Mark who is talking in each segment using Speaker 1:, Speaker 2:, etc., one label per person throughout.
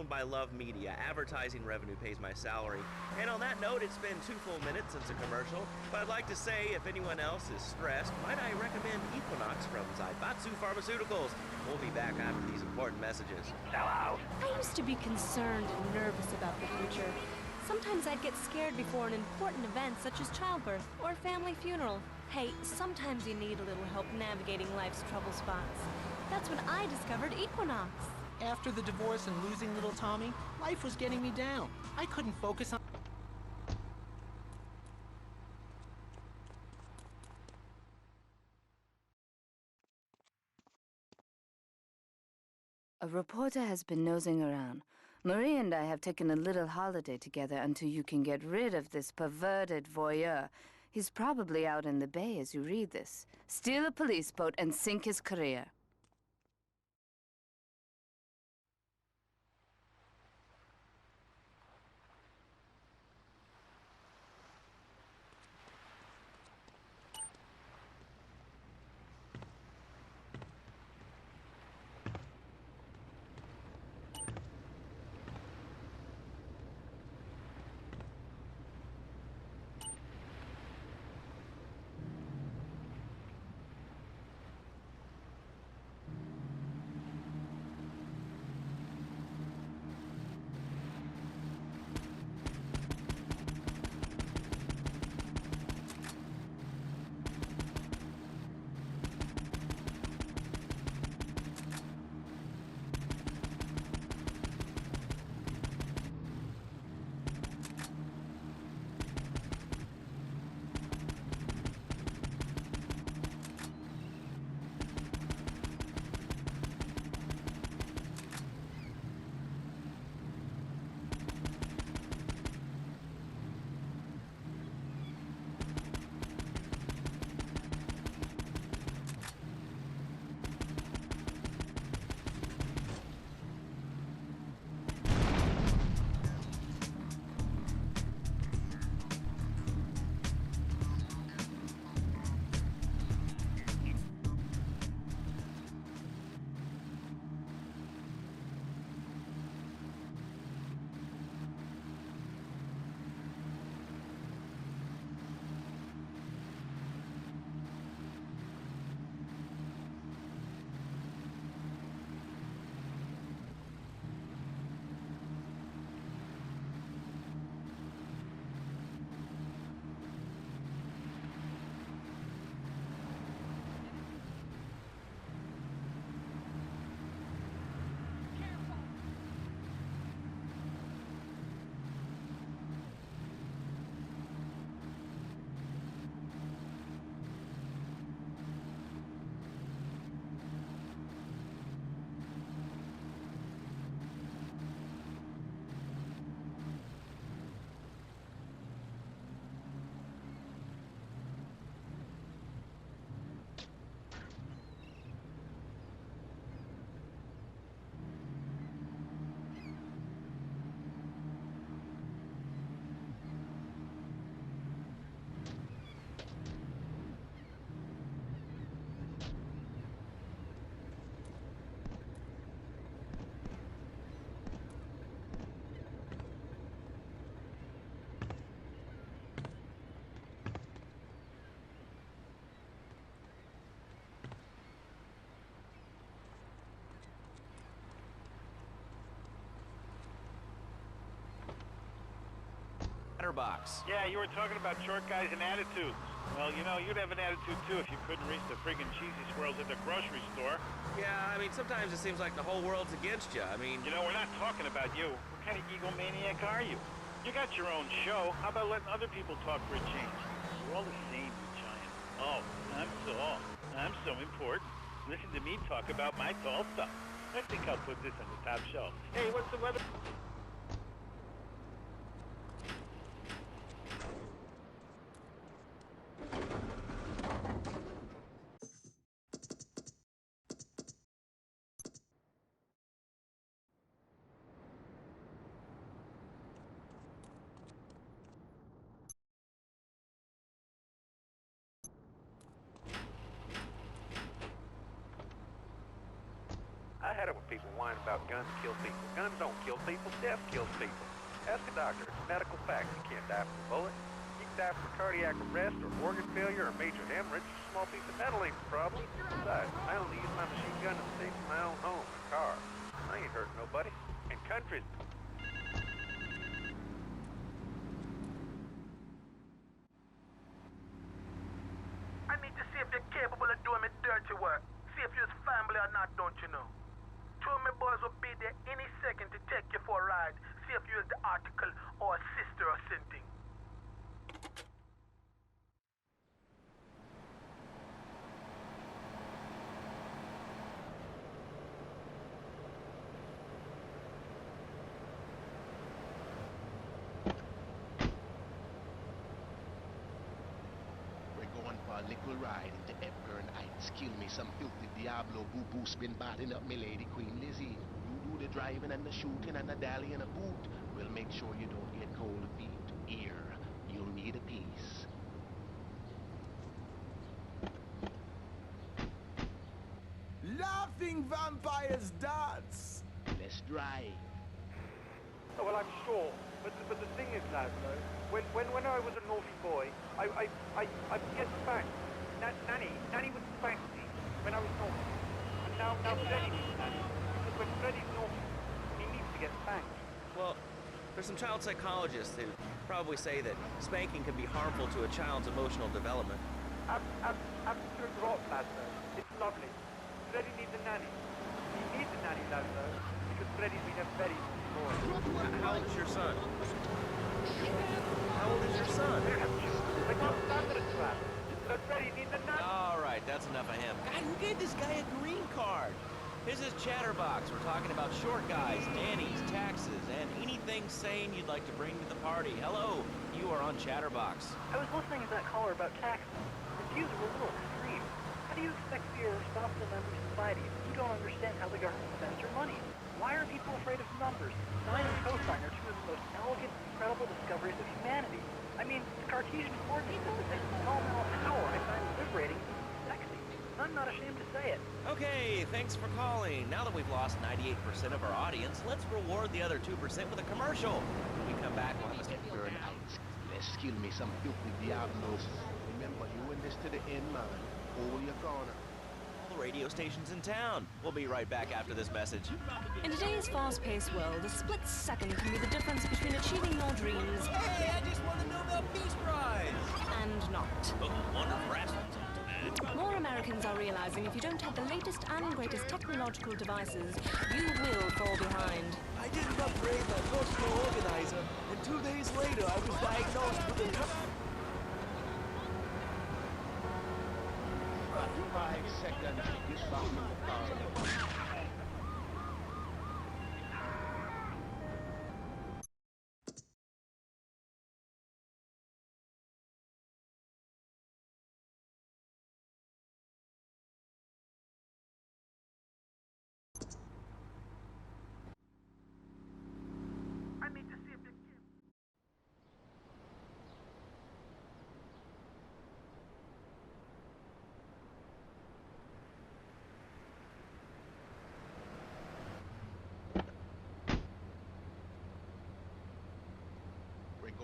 Speaker 1: owned by Love Media. Advertising revenue pays my salary. And on that note, it's been 2 full minutes since a commercial, but I'd like to say if anyone else is stressed, might I recommend Equinox from Zaibatsu Pharmaceuticals. We'll be back after these important messages. Sell out!
Speaker 2: I used to be concerned and nervous about the future. Sometimes I'd get scared before an important event such as childbirth or a family funeral. Hey, sometimes you need a little help navigating life's trouble spots. That's when I discovered Equinox.
Speaker 3: After the divorce and losing little Tommy, life was getting me down. I couldn't focus on...
Speaker 4: A reporter has been nosing around. Marie and I have taken a little holiday together until you can get rid of this perverted voyeur. He's probably out in the bay as you read this. Steal a police boat and sink his career.
Speaker 1: Box.
Speaker 5: Yeah, you were talking about short guys and attitudes. Well, you know, you'd have an attitude too if you couldn't reach the friggin' cheesy squirrels at the grocery store.
Speaker 1: Yeah, I mean, sometimes it seems like the whole world's against you. I mean...
Speaker 5: You know, we're not talking about you. What kind of egomaniac are you? You got your own show. How about letting other people talk for a change? We're all the same, you giant. Oh, I'm so important. Listen to me talk about my tall stuff. I think I'll put this on the top shelf. Hey, what's the weather?
Speaker 6: had it when people whine about guns kill people. Guns don't kill people, death kills people. Ask a doctor. It's a medical fact. You can't die from a bullet. You can die from a cardiac arrest or organ failure or major hemorrhage. A small piece of metal ain't the problem. Besides, I only use my machine gun to save my own home and car. I ain't hurting nobody. And countries...
Speaker 7: I need to see if you're capable of doing me dirty work. See if you're family or not, don't you know? Two of my boys will be there any second to take you for a ride. See if you're the article or a sister or something.
Speaker 8: A little ride into Epburn-ites. Kill me some filthy Diablo boo-boo spin batting up me lady Queen Lizzie. You do the driving and the shooting and the dally and a boot. We'll make sure you don't get cold feet. Here, you'll need a piece.
Speaker 9: Laughing vampires dance!
Speaker 8: Let's drive.
Speaker 6: Oh, well, I'm sure. But the thing is, Laszlo, when I was a naughty boy, I get spanked. Nanny would spank me when I was naughty. And now Freddy needs Nanny. Because when Freddy's naughty, he needs to get spanked.
Speaker 1: Well, there's some child psychologists who probably say that spanking can be harmful to a child's emotional development.
Speaker 6: Absolute rot, Laszlo. It's lovely. Freddy needs a nanny. He needs a nanny, Laszlo, because Freddy's been a very naughty boy.
Speaker 1: How old is your son? How old is your son?
Speaker 6: But not standard trap. So Freddy needs a nanny.
Speaker 1: All right, that's enough of him. God, who gave this guy a green card? This is Chatterbox. We're talking about short guys, nannies, taxes, and anything sane you'd like to bring to the party. Hello, you are on Chatterbox.
Speaker 10: I was listening to that caller about taxes. His views were a little extreme. How do you expect to be a responsible member of society if you don't understand how the government spends your money? Why are people afraid of numbers? Sine and cosine are two of the most elegant, incredible discoveries of humanity. I mean, the Cartesian coordinate system is phenomenal power. I find it liberating and sexy. I'm not ashamed to say it.
Speaker 1: Okay, thanks for calling. Now that we've lost 98% of our audience, let's reward the other 2% with a commercial. When we come back, we'll have a
Speaker 8: Epburn-ites. Let's kill me some filthy Diablos. Remember, you and this to the end, man. Hold your corner.
Speaker 1: all the radio stations in town. We'll be right back after this message.
Speaker 2: In today's fast-paced world, a split second can be the difference between achieving your dreams
Speaker 1: Hey, I just won a Nobel Peace Prize!
Speaker 2: and not.
Speaker 1: Oh, wonderful wrestling.
Speaker 2: More Americans are realizing if you don't have the latest and greatest technological devices, you will fall behind.
Speaker 11: I didn't upgrade my personal organizer, and 2 days later I was diagnosed with a...
Speaker 8: 5 seconds to get back in the car.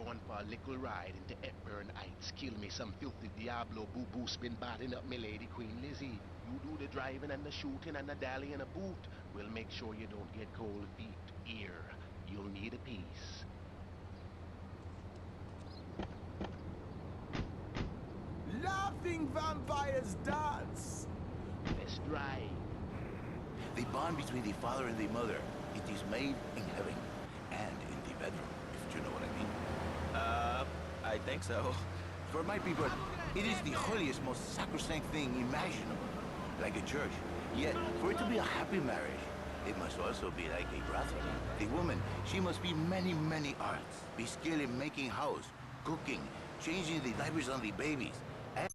Speaker 8: Going for a little ride into Epburn-ites. Kill me some filthy Diablo boo-boo spin batting up me lady Queen Lizzie. You do the driving and the shooting and the dally and a boot. We'll make sure you don't get cold feet. Here, you'll need a piece.
Speaker 9: Laughing vampires dance!
Speaker 8: Let's drive.
Speaker 12: The bond between the father and the mother, it is made in heaven and in the bedroom, if you know what I mean.
Speaker 1: I think so.
Speaker 12: For my people, it is the holiest, most sacrosanct thing imaginable, like a church. Yet, for it to be a happy marriage, it must also be like a brothel. The woman, she must be many, many arts. Be skilled in making house, cooking, changing the diapers on the babies, and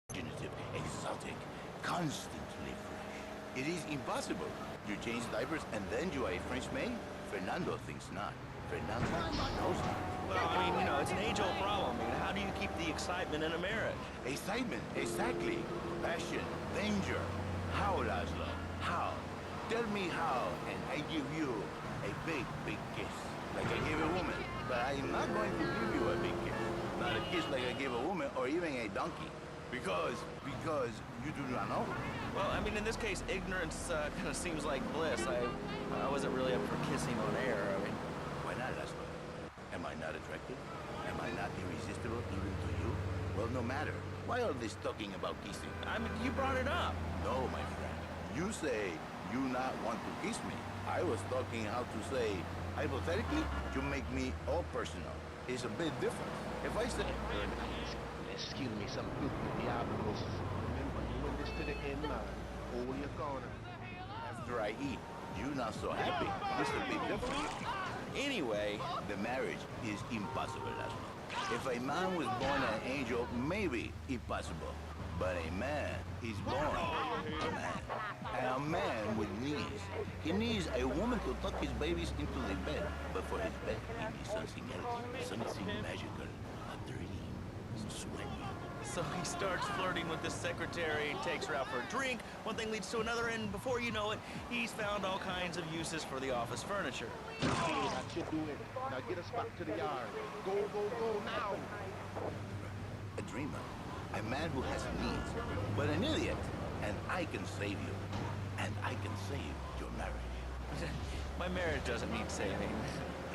Speaker 12: imaginative, exotic, constantly fresh. It is impossible. You change diapers and then you are a French maid? Fernando thinks not. Fernando knows not.
Speaker 1: Well, I mean, you know, it's an age-old problem. I mean, how do you keep the the excitement in a marriage.
Speaker 12: Excitement, exactly. Passion, danger. How, Laszlo? How? Tell me how, and I give you a big, big kiss. Like I gave a woman. But I'm not going to give you a big kiss. Not a kiss like I gave a woman or even a donkey. Because you do not know.
Speaker 1: Well, I mean, in this case, ignorance kind of seems like bliss. I wasn't really up for kissing on air. I mean,
Speaker 12: why not, Laszlo? Am I not attractive? Am I not irresistible even to you? Well, no matter. Why all this talking about kissing?
Speaker 1: I mean, you brought it up.
Speaker 12: No, my friend. You say you not want to kiss me. I was talking how to say, hypothetically, you make me all personal. It's a bit different. If I say...
Speaker 8: Let's kill me some filthy diablos. Remember, doing this to the end, man. Hold your corner.
Speaker 12: After I eat, you not so happy. This will be different.
Speaker 1: Anyway,
Speaker 12: the marriage is impossible, Laszlo. If a man was born an angel, maybe it's possible. But a man is born a man. And a man with needs. He needs a woman to tuck his babies into the bed. But for his bed, he needs something else. Something magical. A dream. Sweaty.
Speaker 1: So he starts flirting with the secretary, takes her out for a drink, one thing leads to another, and before you know it, he's found all kinds of uses for the office furniture.
Speaker 8: Okay, that should do it. Now get us back to the yard. Go, go, go, now!
Speaker 12: A dreamer. A man who has needs, but an idiot. And I can save you. And I can save your marriage.
Speaker 1: My marriage doesn't need saving.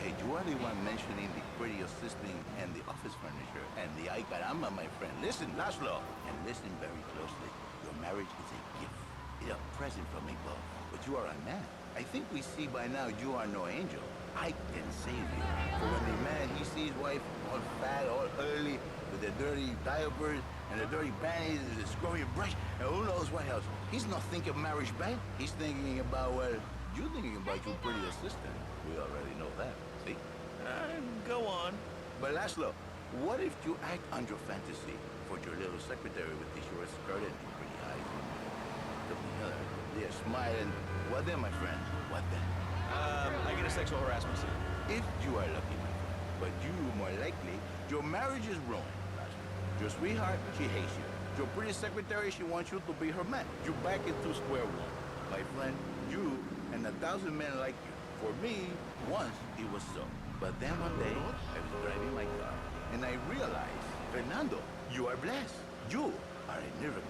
Speaker 12: Hey, you are the one mentioning the pretty assisting and the office furniture and the ay caramba, my friend. Listen, Laszlo, and listen very closely. Your marriage is a gift. It's a present from above. But you are a man. I think we see by now you are no angel. I can save you. For when the man, he sees wife all fat, all early, with the dirty diapers and the dirty panties and the scrubby brush, and who knows what else. He's not thinking marriage bad. He's thinking about, well, you're thinking about your pretty assistant. We already know that. See?
Speaker 1: Go on.
Speaker 12: But Laszlo, what if you act on your fantasy for your little secretary with the short skirt and the pretty eyes? They're smiling. What then, my friend? What then?
Speaker 1: I get a sexual harassment suit.
Speaker 12: If you are lucky, my friend. But you, more likely, your marriage is ruined, Laszlo. Your sweetheart, she hates you. Your pretty secretary, she wants you to be her man. You're back into square one. My friend, you and 1,000 men like you. For me, once it was so. But then one day, I was driving my car, and I realized, Fernando, you are blessed. You are a miracle.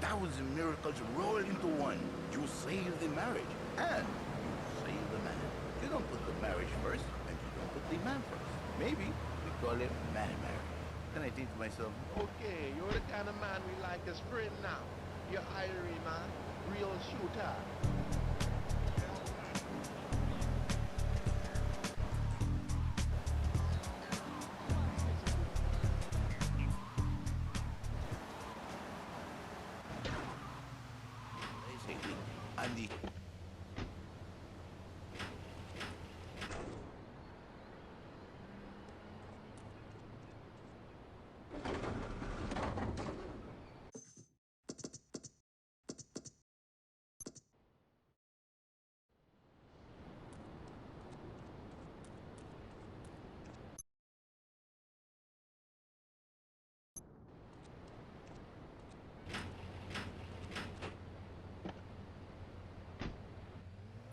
Speaker 12: 1,000 miracles roll into one. You save the marriage, and you save the man. You don't put the marriage first, and you don't put the man first. Maybe we call it man marriage. Then I think to myself,
Speaker 8: okay, you're the kind of man we like as friend now. You're Irie, man. Real shooter.
Speaker 12: Andy.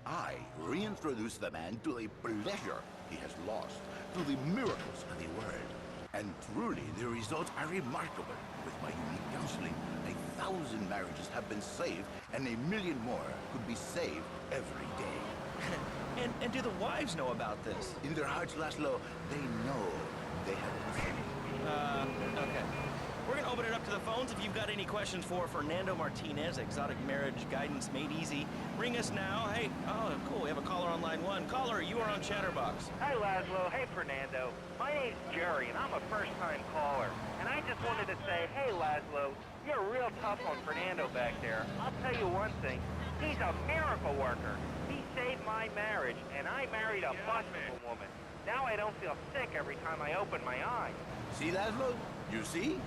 Speaker 12: I reintroduce the man to the pleasure he has lost, to the miracles of the world. And truly, the results are remarkable. With my unique counseling, 1,000 marriages have been saved, and 1,000,000 more could be saved every day.
Speaker 1: And do the wives know about this?
Speaker 12: In their hearts, Laszlo, they know they have been saved.
Speaker 1: Okay. We're gonna open it up to the phones. If you've got any questions for Fernando Martinez, Exotic Marriage Guidance Made Easy, ring us now. Hey, oh, cool, we have a caller on line 1. Caller, you are on Chatterbox.
Speaker 6: Hi, Laszlo. Hey, Fernando. My name's Jerry, and I'm a first-time caller. And I just wanted to say, hey, Laszlo, you're real tough on Fernando back there. I'll tell you one thing. He's a miracle worker. He saved my marriage, and I married a bustable woman. Now I don't feel sick every time I open my eyes.
Speaker 12: See, Laszlo? You see?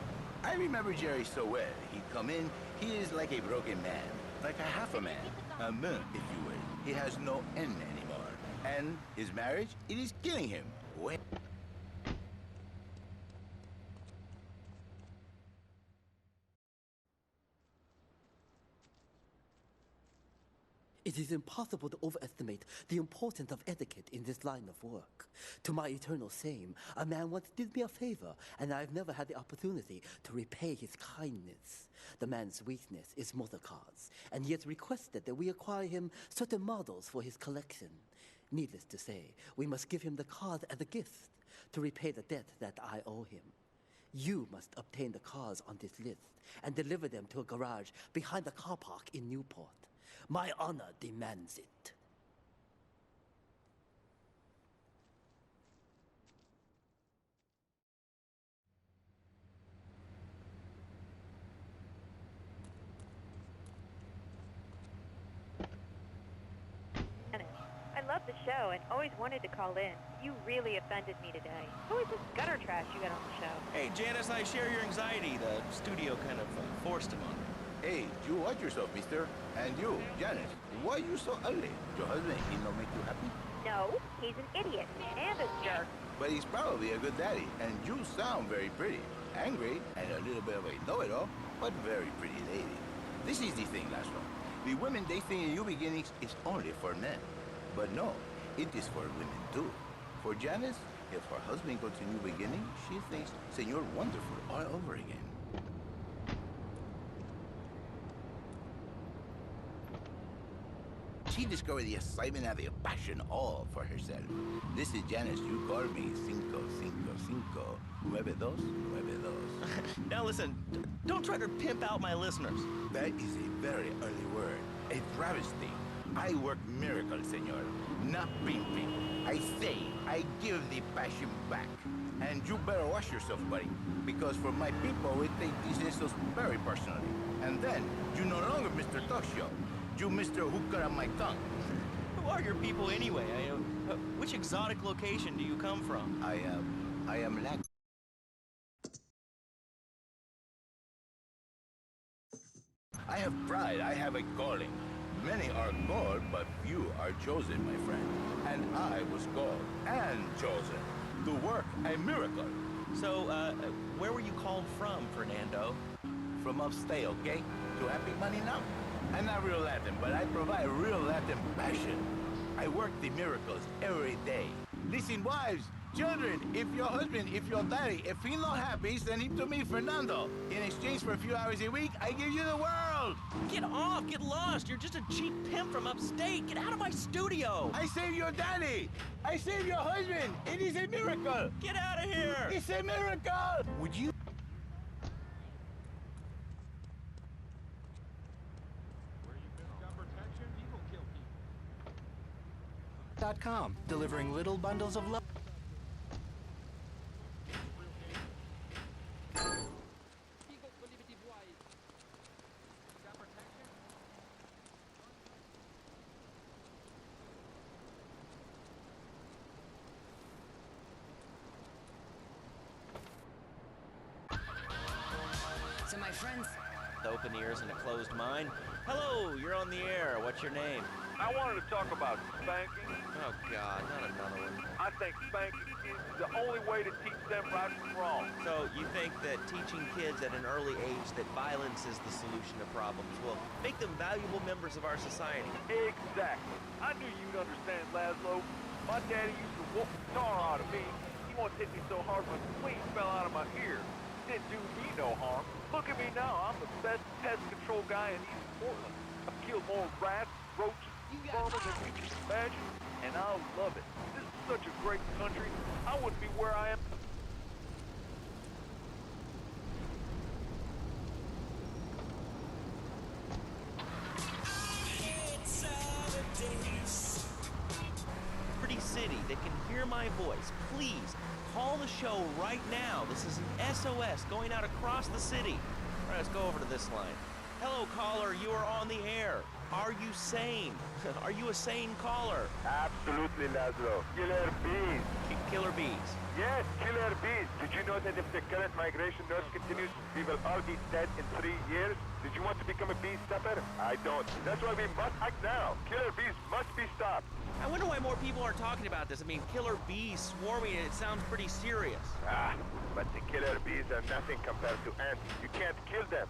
Speaker 12: I remember Jerry so well. He'd come in, he is like a broken man, like a half a man, a man, if you will. He has no end anymore. And his marriage, it is killing him. Wait.
Speaker 11: It is impossible to overestimate the importance of etiquette in this line of work. To my eternal shame, a man once did me a favor, and I've never had the opportunity to repay his kindness. The man's weakness is motor cars, and he has requested that we acquire him certain models for his collection. Needless to say, we must give him the cars as a gift to repay the debt that I owe him. You must obtain the cars on this list and deliver them to a garage behind the car park in Newport. My honor demands it.
Speaker 13: I love the show and always wanted to call in. You really offended me today. Who is this gutter trash you got on the show?
Speaker 1: Hey, Janice, I share your anxiety. The studio kind of forced him on me.
Speaker 12: Hey, you watch yourself, mister. And you, Janice, why you so ugly? Your husband, he don't make you happy?
Speaker 13: No, he's an idiot and a jerk.
Speaker 12: But he's probably a good daddy, and you sound very pretty. Angry, and a little bit of a know-it-all, but very pretty lady. This is the thing, Laszlo. The women they think in new beginnings is only for men. But no, it is for women too. For Janice, if her husband goes to new beginning, she thinks Senor Wonderful all over again. She discovered the excitement and the passion all for herself. This is Janice. You call me 555. 9292.
Speaker 1: Now listen, don't try to pimp out my listeners.
Speaker 12: That is a very early word. A travesty. I work miracles, senor. Not pimping. I say, I give the passion back. And you better watch yourself, buddy. Because for my people, we take these insults very personally. And then, you no longer Mr. Talk Show. You Mr. Who Cut On My Tongue.
Speaker 1: Who are your people anyway? Which exotic location do you come from?
Speaker 12: I am Latin. I have pride, I have a calling. Many are called, but few are chosen, my friend. And I was called and chosen to work a miracle.
Speaker 1: So, where were you called from, Fernando?
Speaker 12: From upstate, okay? To happy money now? I'm not real Latin, but I provide real Latin passion. I work the miracles every day. Listen, wives, children, if your husband, if your daddy, if he not happy, send him to me, Fernando. In exchange for a few hours a week, I give you the world.
Speaker 1: Get off, get lost. You're just a cheap pimp from upstate. Get out of my studio.
Speaker 12: I save your daddy. I save your husband. It is a miracle.
Speaker 1: Get out of here.
Speaker 12: It's a miracle. Would you?
Speaker 3: .com, delivering little bundles of love.
Speaker 14: So my friends...
Speaker 1: Open ears and a closed mind. Hello, you're on the air. What's your name?
Speaker 6: I wanted to talk about spanking.
Speaker 1: Oh, God, not another one.
Speaker 6: I think spanking kids is the only way to teach them right from wrong.
Speaker 1: So you think that teaching kids at an early age that violence is the solution to problems will make them valuable members of our society?
Speaker 6: Exactly. I knew you'd understand, Laszlo. My daddy used to whoop the tar out of me. He once hit me so hard my spleen fell out of my ear. Didn't do me no harm. Look at me now. I'm the best pest control guy in East Portland. I've killed more rats, roaches, vermin than you can imagine, and I love it. This is such a great country. I wouldn't be where I am.
Speaker 1: Pretty city that can hear my voice. Please, call the show right now. This is an SOS going out across the city. All right, let's go over to this line. Hello, caller. You are on the air. Are you sane? Are you a sane caller?
Speaker 6: Absolutely, Laszlo. Killer bees.
Speaker 1: Killer bees.
Speaker 6: Yes, killer bees. Did you know that if the current migration north continues, we will all be dead in 3 years? Did you want to become a bee stopper? I don't. That's why we must act now. Killer bees must be stopped.
Speaker 1: I wonder why more people are talking about this. I mean, killer bees swarming, it sounds pretty serious.
Speaker 6: But the killer bees are nothing compared to ants. You can't kill them.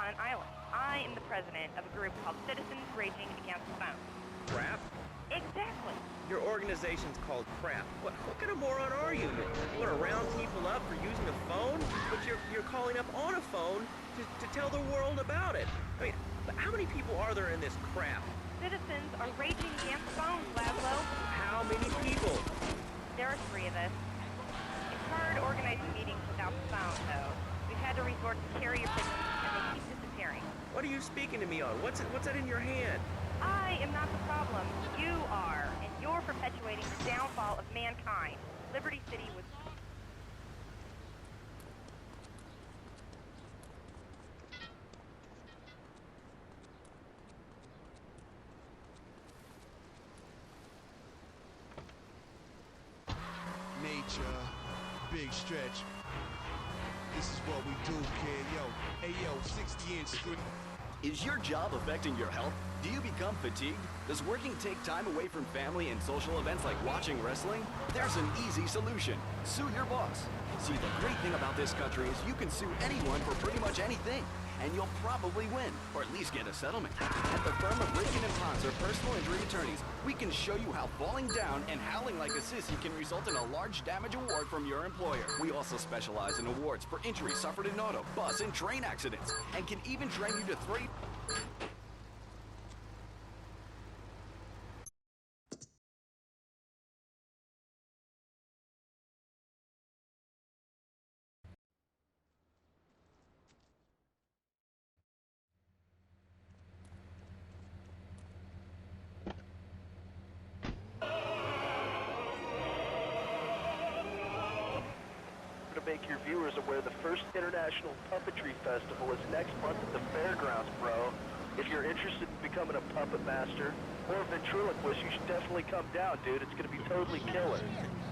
Speaker 13: on an island. I am the president of a group called Citizens Raging Against the Phone.
Speaker 1: Crap?
Speaker 13: Exactly.
Speaker 1: Your organization's called Crap. What kind of moron are you? You want to round people up for using a phone? But you're calling up on a phone to tell the world about it. I mean, how many people are there in this crap?
Speaker 13: Citizens are raging against phones, Laszlo.
Speaker 1: How many people?
Speaker 13: There are 3 of us. It's hard organizing meetings without the phone, though. We've had to resort to carrier pigeons, and they keep disappearing.
Speaker 1: What are you speaking to me on? What's that in your hand?
Speaker 13: I am not the problem. You are, and you're perpetuating the downfall of mankind. Liberty City was...
Speaker 14: Nature, big stretch. This is what we do, kid. Hey yo, 60-inch screen.
Speaker 15: Is your job affecting your health? Do you become fatigued? Does working take time away from family and social events like watching wrestling? There's an easy solution. Sue your boss. See, the great thing about this country is you can sue anyone for pretty much anything. And you'll probably win, or at least get a settlement. At the firm of Ricken & Ponser Personal Injury Attorneys, we can show you how falling down and howling like a sissy can result in a large damage award from your employer. We also specialize in awards for injuries suffered in auto, bus, and train accidents, and can even train you to throw...
Speaker 16: To make your viewers aware, the first International Puppetry Festival is next month at the fairgrounds, bro. If you're interested in becoming a puppet master or a ventriloquist, you should definitely come down, dude. It's gonna be totally killer.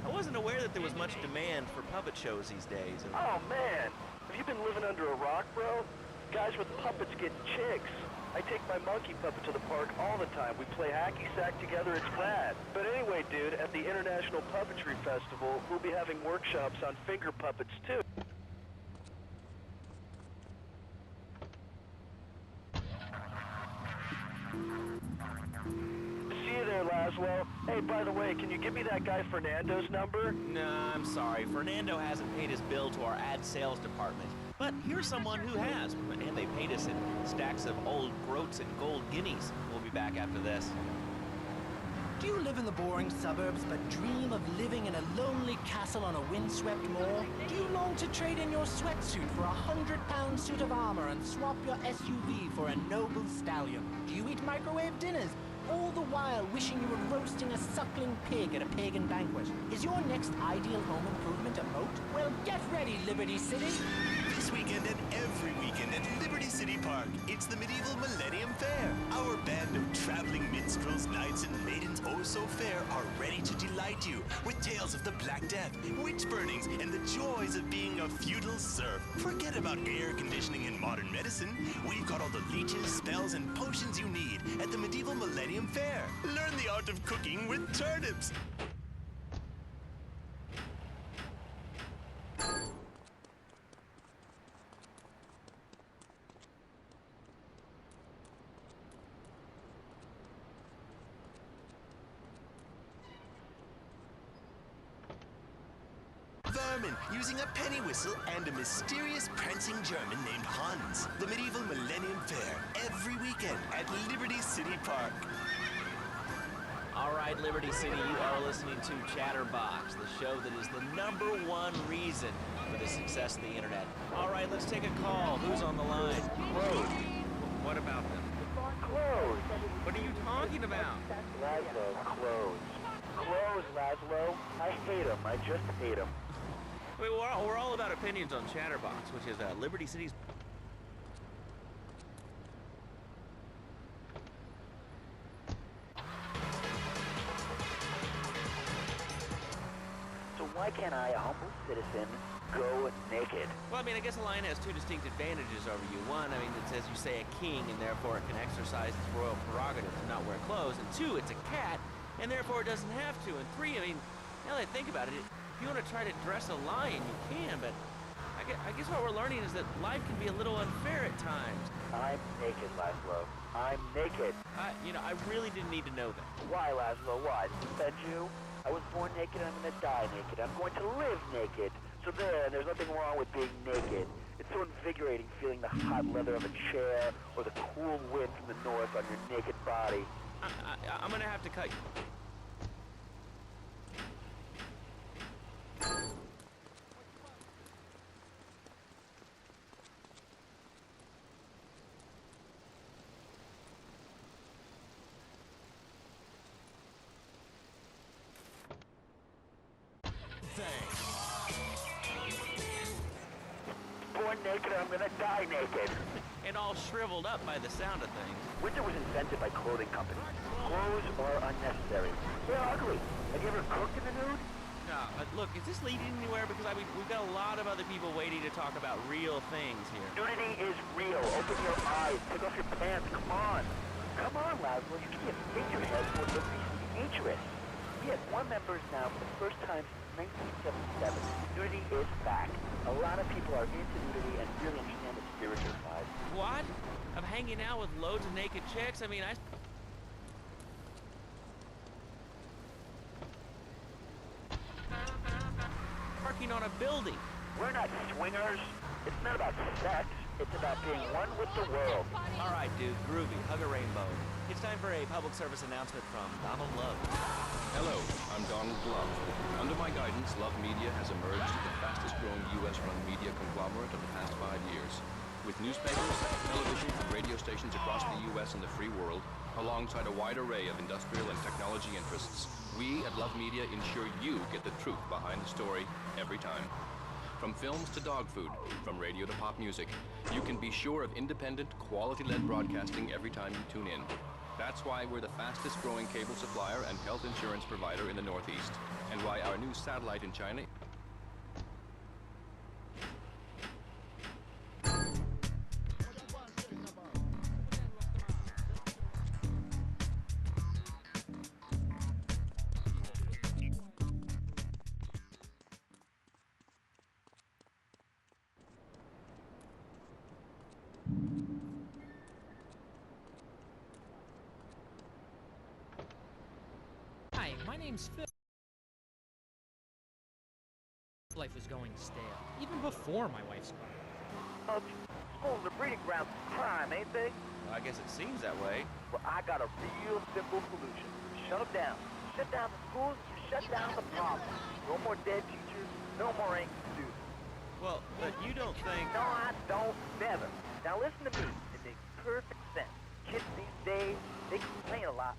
Speaker 1: I wasn't aware that there was much demand for puppet shows these days.
Speaker 16: Oh, man. Have you been living under a rock, bro? Guys with puppets get chicks. I take my monkey puppet to the park all the time. We play hacky sack together, it's rad. But anyway, dude, at the International Puppetry Festival, we'll be having workshops on finger puppets, too. See you there, Laszlo. Hey, by the way, can you give me that guy Fernando's number?
Speaker 1: Nah, I'm sorry. Fernando hasn't paid his bill to our ad sales department. But here's someone who has, and they paid us in stacks of old groats and gold guineas. We'll be back after this.
Speaker 3: Do you live in the boring suburbs but dream of living in a lonely castle on a windswept moor? Do you long to trade in your sweatsuit for a 100-pound suit of armor and swap your SUV for a noble stallion? Do you eat microwave dinners, all the while wishing you were roasting a suckling pig at a pagan banquet? Is your next ideal home improvement a moat? Well, get ready, Liberty City!
Speaker 17: This weekend and every weekend at Liberty City Park, it's the Medieval Millennium Fair. Our band of traveling minstrels, knights, and maidens oh so fair are ready to delight you with tales of the Black Death, witch burnings, and the joys of being a feudal serf. Forget about air conditioning and modern medicine. We've got all the leeches, spells, and potions you need at the Medieval Millennium Fair. Learn the art of cooking with turnips. Vermin using a penny whistle and a mysterious prancing German named Hans. The Medieval Millennium Fair, every weekend at Liberty City Park.
Speaker 1: All right, Liberty City, you are listening to Chatterbox, the show that is the #1 reason for the success of the internet. All right, let's take a call. Who's on the line? Claude. What about them?
Speaker 16: Clothes.
Speaker 1: What are you talking about?
Speaker 16: Laszlo, clothes. Clothes, Laszlo. I hate them. I just hate them.
Speaker 1: I mean, we're all about opinions on Chatterbox, which is Liberty City's...
Speaker 16: So why can't I, a humble citizen, go naked?
Speaker 1: Well, I mean, I guess a lion has 2 distinct advantages over you. 1, I mean, it's, as you say, a king, and therefore it can exercise its royal prerogative to not wear clothes. And 2, it's a cat, and therefore it doesn't have to. And 3, I mean, now that I think about it, if you want to try to dress a lion, you can, but I I guess what we're learning is that life can be a little unfair at times.
Speaker 10: I'm naked, Laszlo. I'm naked.
Speaker 1: I really didn't need to know that.
Speaker 10: Why, Laszlo? Why? Does it offend you? I was born naked, I'm gonna die naked. I'm going to live naked. So there's nothing wrong with being naked. It's so invigorating feeling the hot leather of a chair or the cool wind from the north on your naked body.
Speaker 1: I'm gonna have to cut you.
Speaker 10: Born naked, I'm gonna die naked.
Speaker 1: And all shriveled up by the sound of things.
Speaker 10: Winter was invented by clothing companies. Clothes are unnecessary. They're ugly. Have you ever cooked in the nude?
Speaker 1: No, look, is this leading anywhere? Because we've got a lot of other people waiting to talk about real things here.
Speaker 10: Nudity is real. Open your eyes. Take off your pants. Come on. Come on, Laszlo. You can't hit your head for the dangerous. We have more members now for the first time since 1977. Nudity is back. A lot of people are into nudity and really understand the spiritual side.
Speaker 1: What? Of hanging out with loads of naked chicks? I mean, Parking on a building.
Speaker 10: We're not swingers. It's not about sex. It's about being one with the world.
Speaker 1: All right, dude. Groovy. Hug a rainbow. It's time for a public service announcement from Donald Love.
Speaker 18: Hello, I'm Donald Love. Under my guidance, Love Media has emerged as the fastest-growing U.S.-run media conglomerate of the past 5 years. With newspapers, television, and radio stations across the U.S. and the free world, alongside a wide array of industrial and technology interests, we at Love Media ensure you get the truth behind the story every time. From films to dog food, from radio to pop music, you can be sure of independent, quality-led broadcasting every time you tune in. That's why we're the fastest-growing cable supplier and health insurance provider in the Northeast, and why our new satellite in China...
Speaker 19: Hi, my name's Phil. Life is going stale, even before my wife's gone.
Speaker 10: Schools are breeding grounds for crime, ain't they?
Speaker 1: Well, I guess it seems that way.
Speaker 10: Well, I got a real simple solution. Shut them down. Shut down the schools, you shut down the problem. No more dead teachers, no more angry students.
Speaker 1: Well, but you don't think...
Speaker 10: No, I don't. Never. Now listen to me. It makes perfect sense. Kids these days, they complain a lot.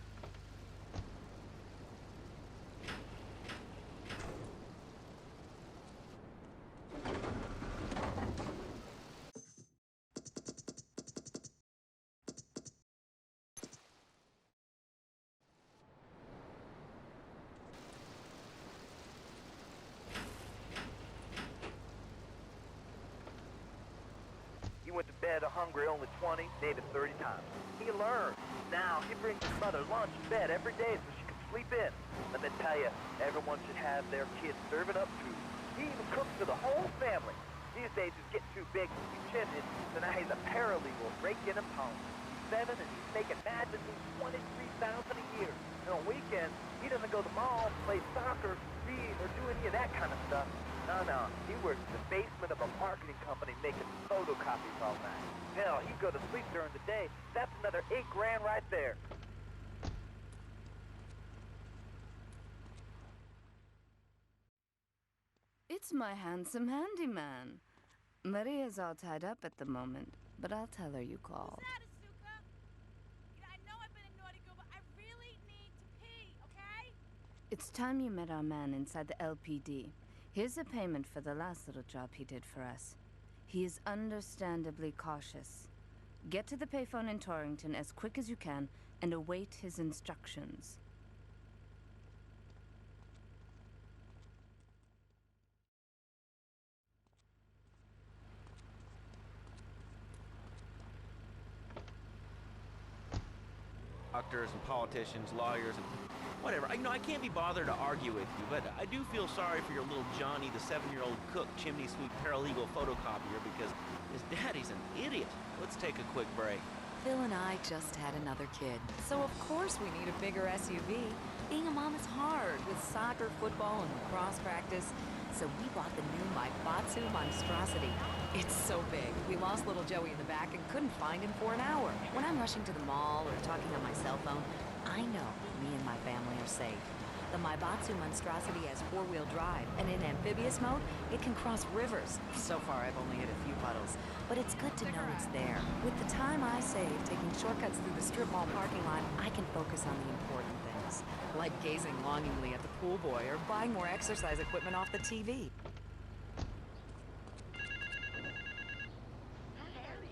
Speaker 10: He went to bed hungry only 20, maybe 30 times. He learned. Now, he brings his mother lunch in bed every day so she can sleep in. Let me tell you, everyone should have their kids serving up food. He even cooks for the whole family. These days, he's getting too big to be chimney, so now he's a paralegal breaking and pounding. He's 7 and he's making mad between $23,000 a year. And on weekends, he doesn't go to the mall, play soccer, read, or do any of that kind of stuff. No, he works in the basement of a marketing company making photocopies all night. Hell, he'd go to sleep during the day. That's another $8 grand right there.
Speaker 4: It's my handsome handyman. Maria's all tied up at the moment, but I'll tell her you called. It's time you met our man inside the LPD. Here's a payment for the last little job he did for us. He is understandably cautious. Get to the payphone in Torrington as quick as you can and await his instructions.
Speaker 1: Doctors and politicians, lawyers, and... Whatever. I can't be bothered to argue with you, but I do feel sorry for your little Johnny, the 7-year-old cook chimney sweep paralegal photocopier, because his daddy's an idiot. Let's take a quick break.
Speaker 20: Phil and I just had another kid, so of course we need a bigger SUV. Being a mom is hard, with soccer, football, and lacrosse practice. So we bought the new Maibatsu monstrosity. It's so big, we lost little Joey in the back and couldn't find him for an hour. When I'm rushing to the mall or talking on my cell phone, I know me and my family are safe. The Maibatsu monstrosity has 4-wheel drive, and in amphibious mode, it can cross rivers. So far, I've only hit a few puddles, but it's good to know it's there. With the time I save taking shortcuts through the strip mall parking lot, I can focus on the important things, like gazing longingly at the pool boy or buying more exercise equipment off the TV.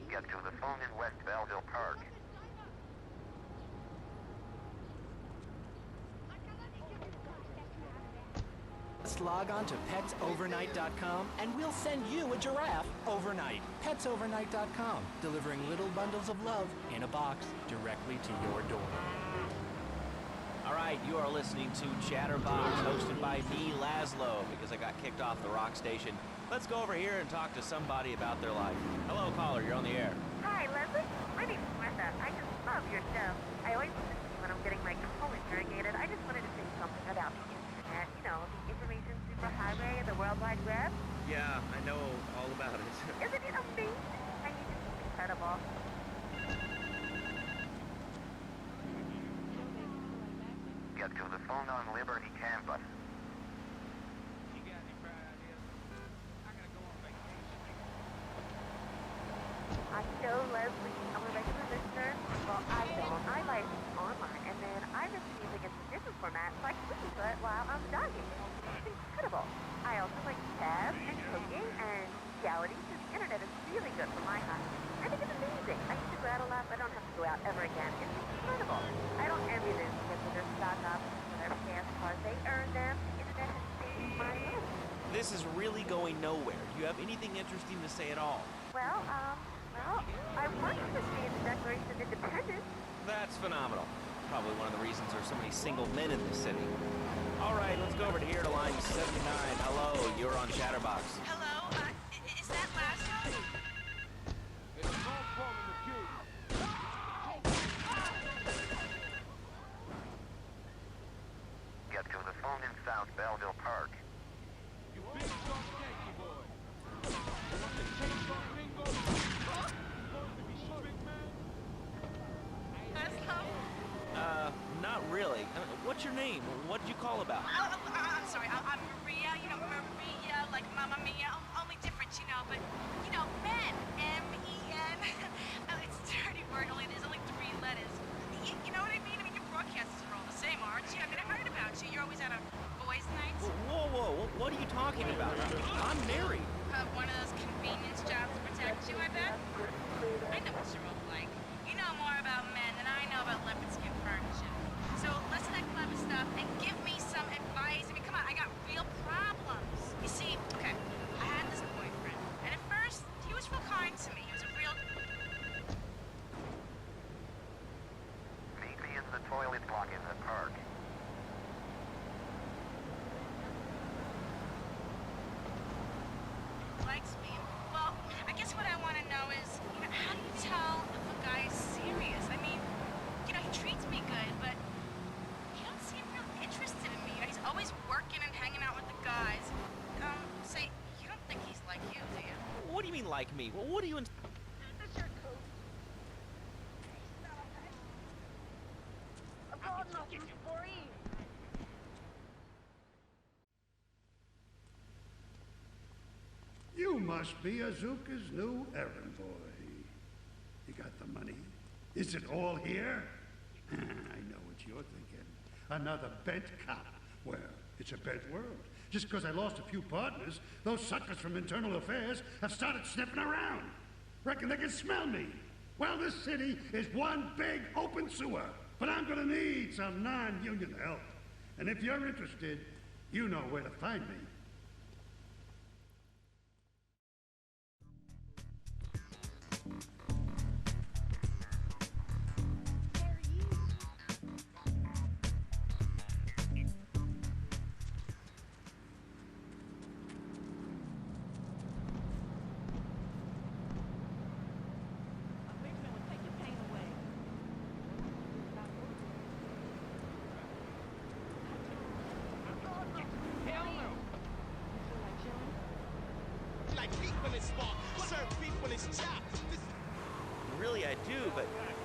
Speaker 6: Get to the phone in West Belleville Park.
Speaker 3: Just log on to petsovernight.com and we'll send you a giraffe overnight. Petsovernight.com, delivering little bundles of love in a box directly to your door.
Speaker 1: All right, you are listening to Chatterbox, hosted by me, Laszlo, because I got kicked off the rock station. Let's go over here and talk to somebody about their life. Hello, caller, you're on the air.
Speaker 21: Hi, Leslie. My name's Martha. I just love your show. I always listen to you when I'm getting my colon irrigated. I just wanted to say something about the internet. You know, the information superhighway and the World Wide Web.
Speaker 1: Yeah, I know all about it.
Speaker 21: Isn't it amazing? I mean, it's just incredible.
Speaker 6: Get to the phone on Liberty Campus.
Speaker 21: I know, Leslie. I'm a regular listener. Well, I don't. I like online, and then I listen to music in a different format, so I can listen to it while I'm jogging. It's incredible. I also like jazz and cooking and reality, so the internet is really good for my hobby. I think it's amazing. I used to go out a lot, but I don't have to go out ever again. It's incredible. I don't envy them because of their stock options for their fast cars. They earn them. The internet has saved my life.
Speaker 1: This is really going nowhere. Do you have anything interesting to say at all?
Speaker 21: Well, I want to see the Declaration of Independence.
Speaker 1: That's phenomenal. Probably one of the reasons there's so many single men in this city. All right, let's go over to here to line 79. Hello, you're on Chatterbox.
Speaker 22: Hello, is that Laszlo?
Speaker 6: Get to the phone in South Belleville Park.
Speaker 1: Not really. What's your name? What did you call about?
Speaker 22: I'm sorry, I'm Maria, you know, Maria, like Mamma Mia, only different, you know, but, you know, men, M-E-N, it's a dirty word, only there's only 3 letters. You know what I mean? I mean, your broadcasters are all the same, aren't you? I mean, I heard about you. You're always out on boys' nights.
Speaker 1: Whoa, what are you talking about? I'm married.
Speaker 22: One of those convenience jobs to protect you, I bet? I know what you're all like. You know more about men than I know about leopard skin furniture. So listen to that clever stuff and give me some advice. I mean, come on, I got real problems. You see, okay, I had this boyfriend, and at first, he was real kind to me. He was a real...
Speaker 6: Meet me in the toilet block in the park.
Speaker 22: Likes me. Well, I guess what I want to know is, you know, how do you tell if a guy is serious? I mean, you know, he treats me good, but he don't seem real interested in me. He's always working and hanging out with the guys. Say, you don't think he's like you, do you?
Speaker 1: What do you mean like me? What do you...
Speaker 21: That's your coat. I'm calling you for Eve.
Speaker 23: You must be Azuka's new errand boy. You got the money? Is it all here? I know what you're thinking. Another bent cop. Well, it's a bent world. Just because I lost a few partners, those suckers from Internal Affairs have started sniffing around. Reckon they can smell me. Well, this city is one big open sewer. But I'm gonna need some non-union help. And if you're interested, you know where to find me.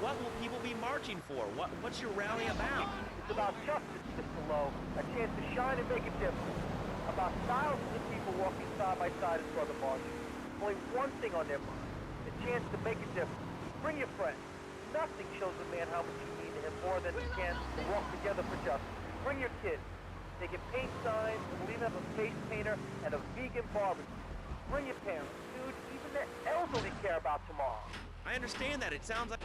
Speaker 1: What will people be marching for? What's your rally about?
Speaker 16: It's about justice, Mr. Lowe. A chance to shine and make a difference. About thousands of people walking side by side as brother marches. Only one thing on their mind. The chance to make a difference. Bring your friends. Nothing shows a man how much you mean to him more than the chance to walk together for justice. Bring your kids. They can paint signs, we'll even have a face painter and a vegan barbecue. Bring your parents, dude. Even the elderly care about tomorrow.
Speaker 1: I understand that. It sounds like...